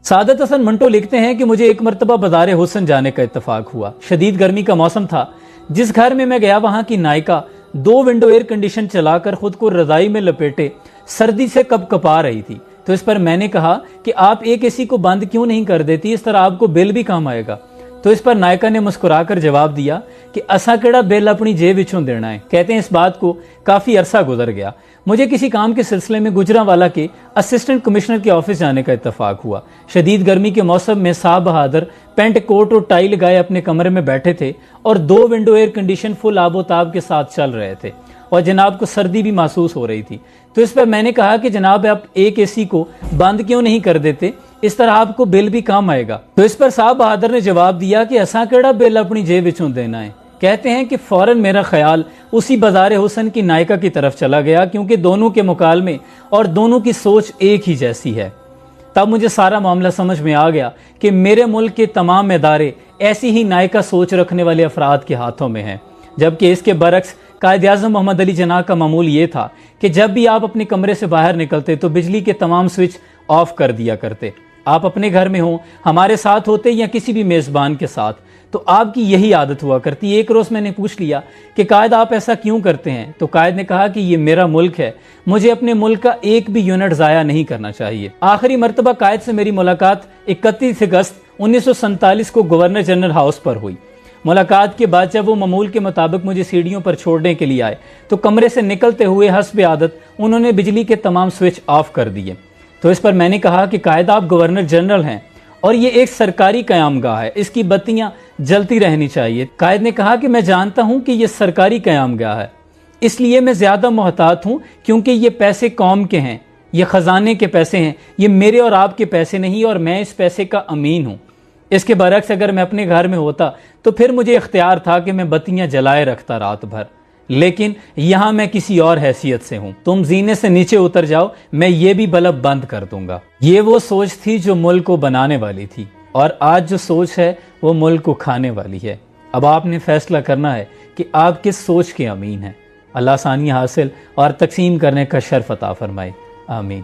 सादत हसन मंटो लिखते हैं कि मुझे एक मरतबा बाज़ार हुसन जाने का इत्तफाक हुआ। शदीद गर्मी का मौसम था। जिस घर में मैं गया वहां की नायिका 2 विंडो एयर कंडीशन चलाकर खुद को रजाई में लपेटे सर्दी से कपकपा रही थी। तो इस पर मैंने कहा कि आप एक एसी को बंद क्यों नहीं कर देती, इस तरह आपको बिल भी कम आएगा। तो इस पर नायिका ने मुस्कुराकर जवाब दिया कि असा केड़ा बिल अपनी जेब विचों देना है। कहते हैं इस बात को काफी अरसा गुजर गया। मुझे किसी काम के सिलसिले में गुजरांवाला के असिस्टेंट कमिश्नर के ऑफिस जाने का इत्तफाक हुआ। शदीद गर्मी के मौसम में साहब बहादुर पेंट कोट और टाई लगाए अपने कमरे में बैठे थे और 2 विंडो एयर कंडीशन फुल आबोताब के साथ चल रहे थे और जनाब को सर्दी भी महसूस हो रही थी। तो इस पर मैंने कहा कि जनाब आप एक एसी को बंद क्यों नहीं कर देते, इस तरह आपको बिल भी कम आएगा। तो इस पर साहब बहादुर ने जवाब दिया कि असा केड़ा बिल अपनी जेब विचों देना है। कहते हैं कि फौरन मेरा ख्याल उसी बाज़ार हुसन की नायिका की तरफ चला गया, क्योंकि दोनों के मुकालमे और दोनों की सोच एक ही जैसी है। तब मुझे सारा मामला समझ में आ गया कि मेरे मुल्क के तमाम इदारे ऐसी ही नायिका सोच रखने वाले अफराद के हाथों में हैं। जबकि इसके बरक्स कायद-ए-आज़म मोहम्मद अली जिन्नाह का मामूल ये था कि जब भी आप अपने कमरे से बाहर निकलते तो बिजली के तमाम स्विच ऑफ कर दिया करते। आप अपने घर में हो, हमारे साथ होते या किसी भी मेज़बान के साथ, तो आपकी यही आदत हुआ करती। एक रोज़ मैंने पूछ लिया कि कायद आप ऐसा क्यों करते हैं। तो कायद ने कहा कि ये मेरा मुल्क है, मुझे अपने मुल्क का एक भी यूनिट ज़ाया नहीं करना चाहिए। आखिरी मरतबा कायद से मेरी मुलाकात 31 अगस्त 1947 को गवर्नर जनरल हाउस पर हुई। मुलाकात के बाद जब वो मामूल के मुताबिक मुझे सीढ़ियों पर छोड़ने के लिए आए तो कमरे से निकलते हुए हस्ब आदत उन्होंने बिजली के तमाम स्विच ऑफ कर दिए। तो इस पर मैंने कहा कि कायद आप गवर्नर जनरल हैं और ये एक सरकारी क़यामगाह है, इसकी बत्तियां जलती रहनी चाहिए। कायद ने कहा कि मैं जानता हूं कि ये सरकारी क़यामगाह है, इसलिए मैं ज्यादा मोहतात हूं क्योंकि ये पैसे कौम के हैं, ये खजाने के पैसे हैं, ये मेरे और आपके पैसे नहीं, और मैं इस पैसे का अमीन हूं। इसके बरक्स अगर मैं अपने घर में होता तो फिर मुझे इख्तियार था कि मैं बत्तियां जलाए रखता रात भर, लेकिन यहां मैं किसी और हैसियत से हूं। तुम जीने से नीचे उतर जाओ, मैं ये भी बल्ब बंद कर दूंगा। ये वो सोच थी जो मुल्क को बनाने वाली थी, और आज जो सोच है वो मुल्क को खाने वाली है। अब आपने फैसला करना है कि आप किस सोच के अमीन हैं। अल्लाह आसानियां हासिल और तकसीम करने का शर्फ अता फरमाए। आमीन।